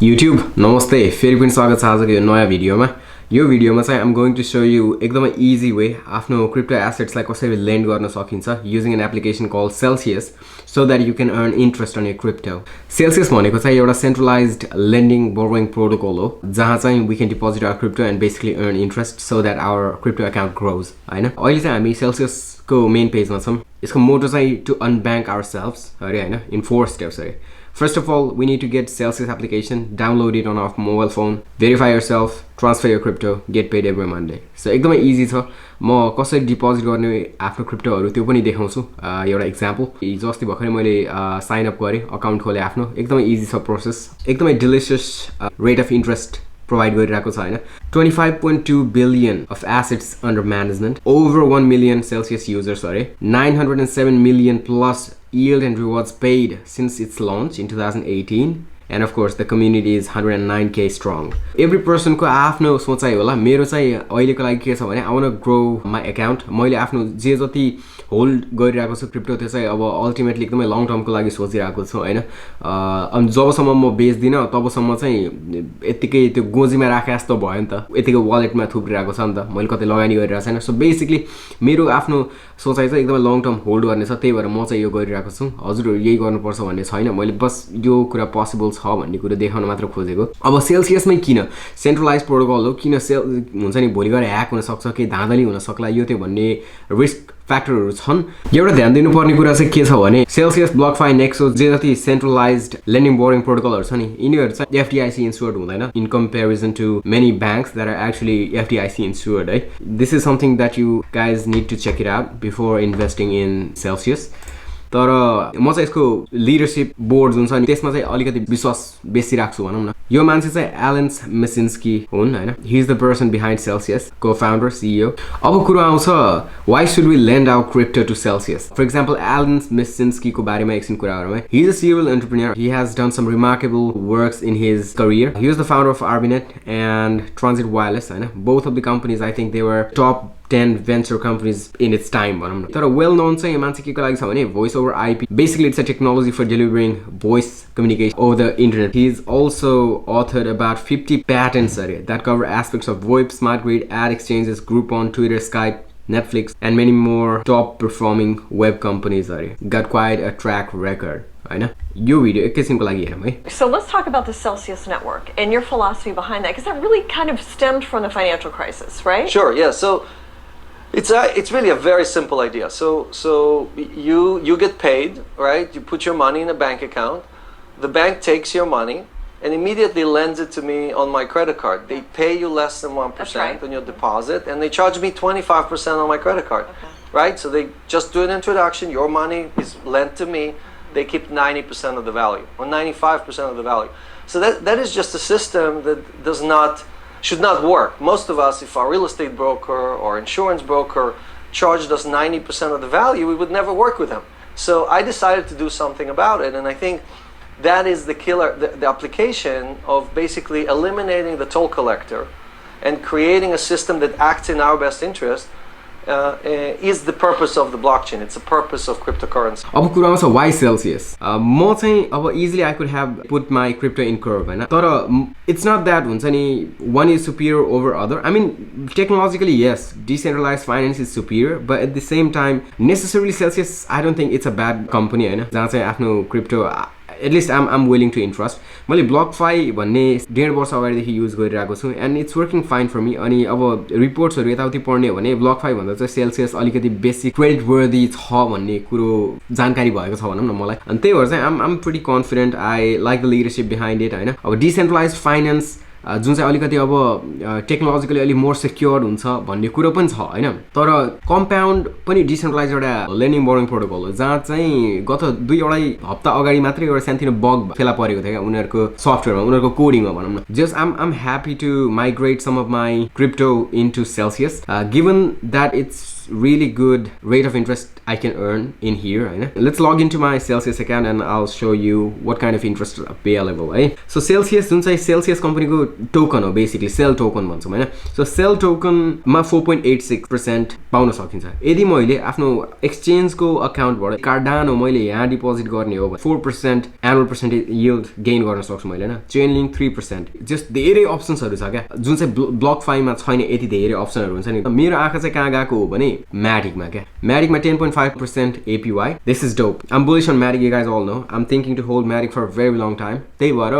YouTube नमस्ते फेरि पनि स्वागत छ आजको यो नयाँ भिडियोमा यो भिडियोमा चाहिँ I'm going to show you एकदमै easy way आफ्नो crypto assets लाई कसरी lend गर्न सकिन्छ using an application called Celsius so that you can earn interest on your crypto. Celsius भनेको चाहिँ एउटा centralized lending borrowing protocol हो जहाँ चाहिँ we can deposit our crypto and basically earn interest so that our crypto account grows हैन अहिले चाहिँ हामी Celsius को मेन पेजमा छौं यसको मोटो चाहिँ to unbank ourselves अरे हैन in 4 steps अरे. First of all, we need to get Celsius application, download it on our mobile phone, verify yourself, transfer your crypto, get paid every Monday. So एकदमै easy छ. म कसरी deposit गर्ने आफ्नो क्रिप्टोहरु त्यो पनि देखाउँछु. एउटा एक्जाम्पल. हिजो अस्ति भर्खरै मैले साइन अप गरे, अकाउन्ट खोले आफ्नो. एकदमै इजी छ प्रोसेस. एकदमै delicious rate of interest provide गरिरहेको छ हैन 25.2 billion of assets under management, over 1 million Celsius users, 907 million plus yield and rewards paid since its launch in 2018, and of course the community is 109k strong. Every person को आफ्नो सोचाइ होला. मेरो चाहिँ अहिलेको लागि के छ भने I want to grow my account. मैले आफ्नो जे जति होल्ड गरिरहेको छु क्रिप्टो त्यो चाहिँ अब अल्टिमेटली एकदमै लङ टर्म को लागि सोचिरहेको छु हैन. अनि जबसम्म म बेच्दिन तबसम्म चाहिँ यतिकै त्यो गोजीमा राखे जस्तो भयो नि त. यतिकै वालेटमा थुप्रिरहेको छ नि त. मैले कतै लगानी गरिरहेको छैन. सो बेसिकली मेरो आफ्नो सोचाइ चाहिँ एकदमै लङ टर्म होल्ड गर्ने छ. त्यही भएर म चाहिँ यो गरिरहेको छु. हजुरहरु यही गर्नुपर्छ भन्ने छैन. मैले बस यो कुरा पोसिबल छ भन्ने कुरा देखाउन मात्र खोजेको. अब सेल्सियसमै किन सेन्ट्रलाइज प्रोटोकल हो किन हुन्छ नि भोलि गएर ह्याक हुन सक्छ के धाँधली हुन सक्ला यो त्यो भन्ने रिस्क फ्याक्टरहरु छन्. एउटा ध्यान दिनुपर्ने कुरा चाहिँ के छ भने सेल्सियस BlockFi नेक्सोस जे जति सेन्ट्रलाइज्ड लेन्डिङ बोरिङ प्रोटोकलहरु छ नि यिनीहरु चाहिँ FDIC इन्स्योर्ड हुँदैन in comparison to many banks that are actually FDIC insured है. This is something that you guys need to check it out before investing in Celsius. तर म चाहिँ यसको लिडरशिप बोर्ड जुन छ नि त्यसमा चाहिँ अलिकति विश्वास बेसी राख्छु भनौं न. यो मान्छे चाहिँ एलन मिसिन्स्की हुन् हैन. He is the person behind Celsius, co-founder, CEO. अब कुरा आउँछ why should we lend our crypto to Celsius. For example Alan Mashinsky को बारेमा एकछिन कुरा गरौँ है. He is a serial entrepreneur. He has done some remarkable works in his career. He was the founder of Arbinet and Transit Wireless हैन. Both of the companies I think they were top 10 venture companies in its time भनौं न. तर well नोन चाहिँ मान्छे के को लागि छ भने voice over IP. Basically it's a technology for delivering voice communication over the internet. He is also authored about 50 patents that cover aspects of VoIP, smart grid, ad exchanges, Groupon, Twitter, Skype, Netflix, and many more top performing web companies got quite a track record. यो video एकैछिनको लागि हेरौँ है. So let's talk about the Celsius network and your philosophy behind that, because that really kind of stemmed from the financial crisis, right? Sure, yeah. So it's really a very simple idea. So you get paid, right? You put your money in a bank account. The bank takes your money and immediately lends it to me on my credit card. They pay you less than 1% on your deposit, and they charge me 25% on my credit card, right? So they just do an introduction. Your money is lent to me. They keep 90% of the value or 95% of the value. So that is just a system that should not work. Most of us, if our real estate broker or insurance broker charged us 90% of the value, we would never work with them. So I decided to do something about it, and I think that is the killer, the application of basically eliminating the toll collector and creating a system that acts in our best interest. Is the purpose of the blockchain. It's the purpose of cryptocurrency. अब कुरा आउँछ why Celsius. म चाहिँ अब easily I could have put my crypto in curve हैन. तर it's not that हुन्छ नि one is superior over other. I mean technologically yes, decentralized finance is superior, but at the same time necessarily Celsius I don't think it's a bad company हैन. जहाँ चाहिँ आफ्नो crypto at least I'm willing to entrust. मैले BlockFi भन्ने 1.5 वर्ष अगाडिदेखि use गरिरहेको छु and it's working fine for me. अनि अब रिपोर्ट्सहरु यताउति पढ्ने हो भने BlockFi भन्दा चाहिँ सेल्सियस अलिकति बेसी क्रेडिट वर्दी छ भन्ने कुरो जानकारी भएको छ भनौं न मलाई. अनि त्यही भएर चाहिँ I'm pretty confident. I like the leadership behind it हैन. अब decentralized finance जुन चाहिँ अलिकति अब टेक्नोलोजिकली अलि मोर सिक्योर्ड हुन्छ भन्ने कुरो पनि छ हैन. तर कम्पाउन्ड पनि डिसेन्ट्रलाइज्ड एउटा लेन्डिङ बोरिङ प्रोटोकल हो जहाँ चाहिँ गत 2 हप्ता अगाडि मात्रै एउटा सानोतिनो बग फेला परेको थियो उनीहरुको सफ्टवेयरमा उनीहरुको कोडिङमा भनौं न. Just I'm happy to migrate some of my crypto into Celsius given that it's really good rate of interest I can earn in here, right? Let's log into my Celsius account and I'll show you what kind of interest available, right? So Celsius, जुन चाहिँ Celsius company को token हो, basically cell token भन्छौँ हैन. So cell token मा 4.86% पाउन सकिन्छ. यदि मैले आफ्नो exchange को account बाट Cardano मैले यहाँ deposit गर्ने हो भने 4% annual percentage yield gain गर्न सक्छु मैले हैन. Chainlink 3%. जस्ट धेरै अप्सन्सहरु छ क्या, जुन चाहिँ BlockFi मा छैन यति धेरै अप्सनहरु हुन्छ नि. मेरो आँखा चाहिँ कहाँ गएको हो भने Matic मा क्या. Matic मा 10.5% APY. This is dope. I'm bullish on Matic, you guys all know. I'm thinking to hold Matic for a very long time. त्यही भएर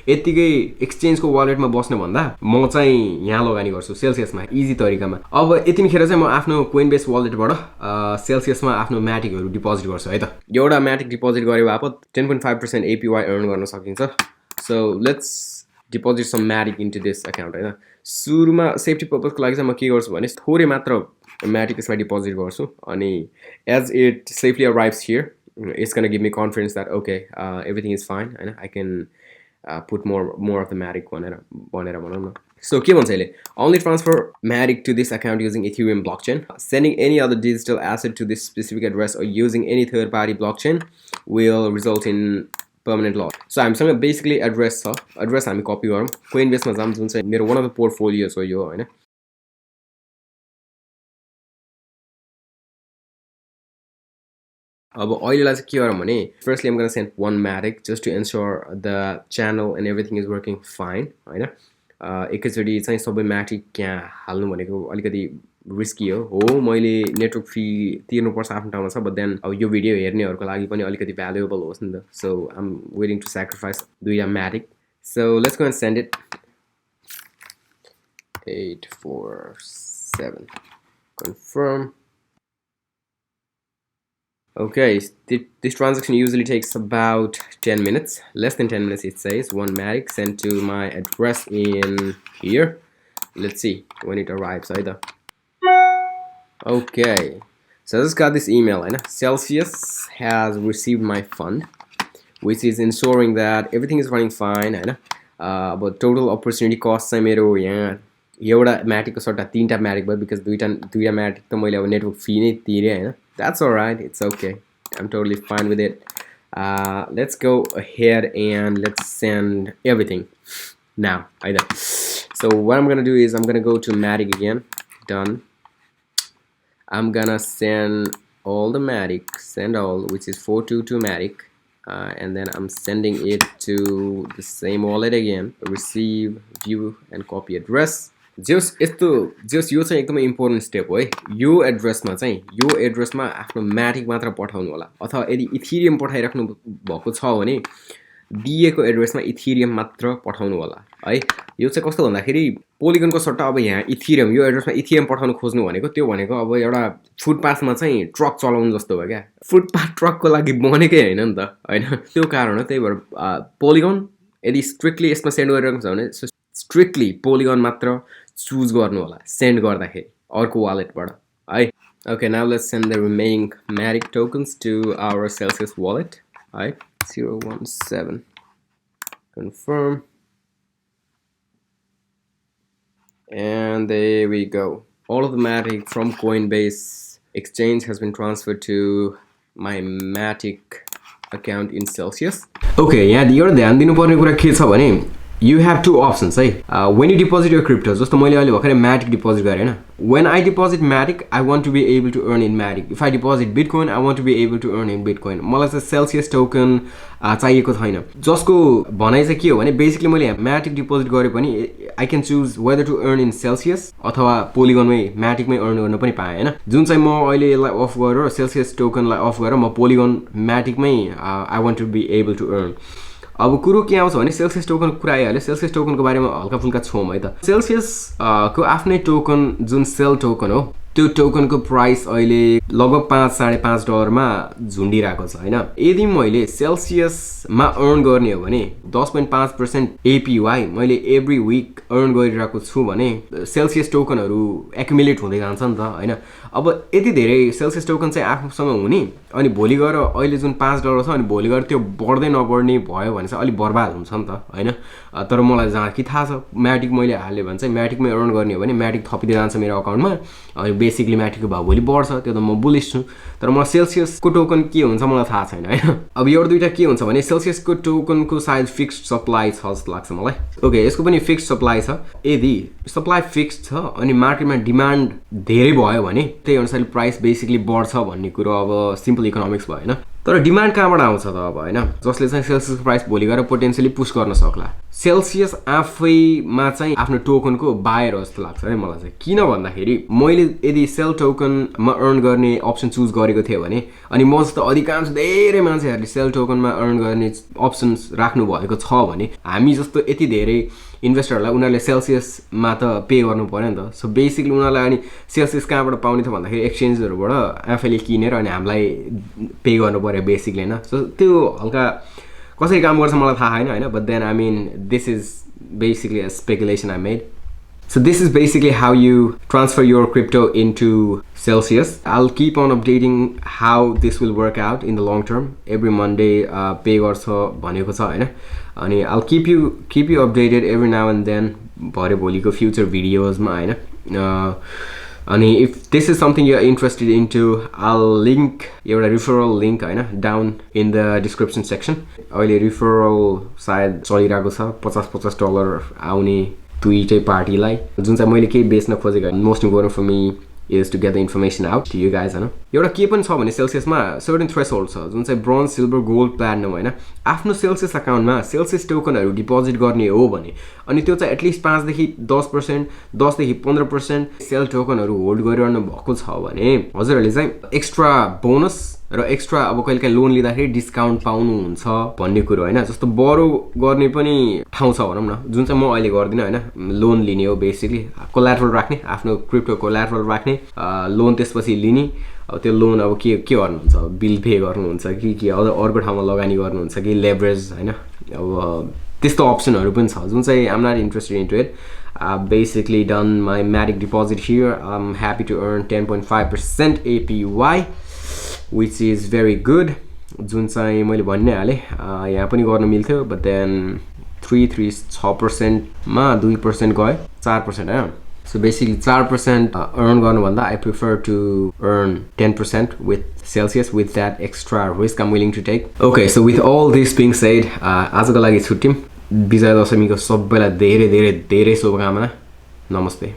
यतिकै एक्सचेन्ज को वालेट मा बस्ने भन्दा म चाहिँ यहाँ लगानी गर्छु Celsius मा, इजी तरिकामा. अब यतिखेर चाहिँ म आफ्नो Coinbase वालेट बाट Celsius मा आफ्नो Matic हरु डिपोजिट गर्छु है त. एउटा Matic डिपोजिट गरे बापत 10.5% APY earn गर्न सकिन्छ. So let's deposit some Matic into this account हैन. सुरुमा सेफ्टी पर्पस को लागि चाहिँ म के गर्छु भने थोरै मात्र Matic यसमा डिपोजिट गर्छु अनि as it safely arrives here, it's going to give me confidence that okay, everything is fine and I can put more of the Matic भनेर भनौँ न. So के भन्छ यसले, only transfer Matic to this account using Ethereum blockchain. Sending any other digital asset to this specific address or using any third party blockchain will result in permanent loss. So हामीसँग basically address छ. Address हामी copy गरौँ. Coinbase मा जाम, जुन चाहिँ मेरो one of the portfolios हो यो हैन. अब अहिलेलाई चाहिँ के गरौँ भने firstly I'm going to send one Matic just to ensure the channel and everything is working fine हैन. एकैचोटी चाहिँ सबै Matic यहाँ हाल्नु भनेको अलिकति रिस्की हो. मैले नेटवर्क फी तिर्नु पर्छ आफ्नो ठाउँमा छ, बट देन अब यो भिडियो हेर्नेहरुको लागि पनि अलिकति भ्यालुएबल होस् नि त. So I'm willing to sacrifice दुईटा Matic. So let's go and send it. 847 confirm. Okay, this transaction usually takes about 10 minutes, less than 10 minutes it says. One Matic sent to my address in here. Let's see when it arrives either. Okay, so I just got this email and Celsius has received my fund, which is ensuring that everything is running fine and but total opportunity cost चाहिँ मेरो यहाँ एउटा Matic को सट्टा तीनटा Matic भयो because दुईटा Matic त मैले अब नेटवर्क फी नै तिरे हैन. That's alright, it's okay. I'm totally fine with it. Let's go ahead and let's send everything now either. So what I'm gonna do is I'm gonna go to Matic again. Done. I'm gonna send all the Matic, send all, which is 422 Matic, and then I'm sending it to the same wallet again. Receive, view, and copy address. Just यो चाहिँ एकदमै important step हो है. यो एड्रेसमा आफ्नो Matic मात्र पठाउनु होला, अथवा यदि इथेरियम पठाइराख्नु भएको छ भने दिएको एड्रेसमा इथेरियम मात्र पठाउनु होला है. यो चाहिँ कस्तो भन्दाखेरि पोलिगनको सट्टा अब यहाँ इथेरियम, यो एड्रेसमा इथेरियम पठाउनु खोज्नु भनेको त्यो भनेको अब एउटा फुटपाथमा चाहिँ ट्रक चलाउनु जस्तो हो क्या. फुटपाथ ट्रकको लागि बनेकै हैन नि त हैन. त्यो कारण हो. त्यही भएर पोलिगन यदि स्ट्रिक्टली यसमा सेन्ड गरिरहेको छ भने स्ट्रिक्टली पोलिगन मात्र चुज गर्नु होला सेन्ड गर्दाखेरि अर्को वालेटबाट है. Okay, now let's send the remaining Matic tokens to our Celsius wallet. Right, 017 confirm, and there we go. All of the Matic from Coinbase exchange has been transferred to my Matic account in Celsius. Okay, यहाँ यो ध्यान दिनुपर्ने कुरा के छ भने you have two options है. When you deposit your crypto, जस्तो मैले अहिले भर्खरै Matic deposit गरेँ हैन. When I deposit Matic, I want to be able to earn in Matic. If I deposit Bitcoin, I want to be able to earn in Bitcoin. मलाई चाहिँ Celsius token चाहिएको छैन. जसको भनाइ चाहिँ के हो भने बेसिकली मैले Matic deposit गरे पनि I can choose whether to earn in Celsius अथवा Polygon मै Matic मै earn गर्न पनि पाए हैन. जुन चाहिँ म अहिले यसलाई अफ गरेर Celsius token लाई अफ गरेर म Polygon Matic मै I want to be able to earn. अब कुरो के आउँछ भने Celsius token कुरा आइहाल्यो. Celsius token को बारेमा हल्का फुल्का छौं है त. Celsius को आफ्नै टोकन जुन सेल टोकन हो, त्यो टोकन को प्राइस अहिले लगभग $5.5 मा झुन्डिरहेको छ हैन. यदि मैले Celsius मा अर्न गर्ने हो भने 10.5% APY मैले एभ्री वीक अर्न गरिरहेको छु भने Celsius टोकनहरु एक्युमुलेट हुँदै जान्छ नि त हैन. अब यति धेरै Celsius टोकन चाहिँ आफूसँग हुने अनि भोलि गएर अहिले जुन $5 छ अनि भोलि गएर त्यो बढ्दै नबढ्ने भयो भने चाहिँ अलि बर्बाद हुन्छ नि त हैन. तर मलाई जहाँ कि थाहा छ Matic मैले हाले भने चाहिँ Matic मै अर्न गर्ने हो भने Matic थपिदै जान्छ मेरो अकाउन्टमा अनि बेसिकली माथिको भाउ भोलि बढ्छ त्यो त म बुलिश छु तर म सेल्सियसको टोकन के हुन्छ मलाई थाहा छैन हैन अब एउटा दुईटा के हुन्छ भने सेल्सियसको टोकनको सायद फिक्स्ड सप्लाई छ जस्तो लाग्छ मलाई ओके यसको पनि फिक्स्ड सप्लाई छ यदि सप्लाई फिक्स्ड छ अनि मार्केटमा डिमान्ड धेरै भयो भने त्यही अनुसारले प्राइस बेसिकली बढ्छ भन्ने कुरो अब सिम्पल इकोनोमिक्स भयो हैन तर डिमान्ड कहाँबाट आउँछ त अब हैन जसले चाहिँ सेल्सियसको प्राइस भोलि गएर पोटेन्शियली पुश गर्न सक्ला सेल्सियस आफैमा चाहिँ आफ्नो टोकनको बायर जस्तो लाग्छ है मलाई चाहिँ किन भन्दाखेरि मैले यदि सेल टोकनमा अर्न गर्ने अप्सन चुज गरेको थिएँ भने अनि म जस्तो अधिकांश धेरै मान्छेहरूले सेल टोकनमा अर्न गर्ने अप्सन्स राख्नु भएको छ भने हामी जस्तो यति धेरै इन्भेस्टरहरूलाई उनीहरूले सेल्सियसमा त पे गर्नु पर्यो नि त सो बेसिकली उनीहरूलाई अनि सेल्सियस कहाँबाट पाउने त भन्दाखेरि एक्सचेन्जहरूबाट आफैले किनेर अनि हामीलाई पे गर्नु पर्यो बेसिकली हैन सो त्यो हल्का कसरी काम गर्छ मलाई थाहा छैन हैन but then I mean this is basically a speculation I made So this is basically how you transfer your crypto into Celsius. I'll keep on updating how this will work out in the long term. Every Monday pay गर्छ भनेको छ हैन अनि I'll keep you updated every now and then भरे भोलिको future videos मा हैन अनि if this is something you're interested into I'll link एउटा referral link हैन down in the description section. अहिले referral सायद चलिरहेको छ $50 आउने दुईटै पार्टीलाई जुन चाहिँ मैले केही बेच्न खोजेको most important for me is to get the information out to you guys हैन एउटा के पनि छ भने सेल्सियसमा सर्टेन थ्रेशोल्ड छ जुन चाहिँ ब्रोन्ज सिल्भर गोल्ड प्लाटिनम हैन आफ्नो सेल्सियस अकाउन्टमा सेल्सियस टोकनहरू डिपोजिट गर्ने हो भने अनि त्यो चाहिँ एटलिस्ट 5 देखि 10% 10 देखि 15% सेल टोकनहरू होल्ड गरिरहनु भएको छ भने हजुरहरूले चाहिँ एक्स्ट्रा बोनस र एक्स्ट्रा अब कहिलेकाहीँ लोन लिँदाखेरि डिस्काउन्ट पाउनुहुन्छ भन्ने कुरो हैन जस्तो बरो गर्ने पनि ठाउँ छ भनौँ न जुन चाहिँ म अहिले गर्दिन हैन लोन लिने हो बेसिकली कोल्याटरल राख्ने आफ्नो क्रिप्टो कोल्याटरल राख्ने लोन त्यसपछि लिने अब त्यो लोन अब के गर्नुहुन्छ बिल पे गर्नुहुन्छ कि अर्को ठाउँमा लगानी गर्नुहुन्छ कि लेभरेज हैन अब त्यस्तो अप्सनहरू पनि छ जुन चाहिँ I'm not interested into it basically done my matic deposit here I'm happy to earn 10.5% APY which is very good जुन चाहिँ मैले भन्ने हाले यहाँ पनि गर्न मिल्थ्यो but then 3.6% मा 2% गयो 4% हैन so basically 4% earn गर्नुभन्दा I prefer to earn 10% with Celsius with that extra risk I'm willing to take okay so with all this being said आजको लागि छुट्यौं विजय दशमीको सबैलाई धेरै धेरै धेरै शुभकामना नमस्ते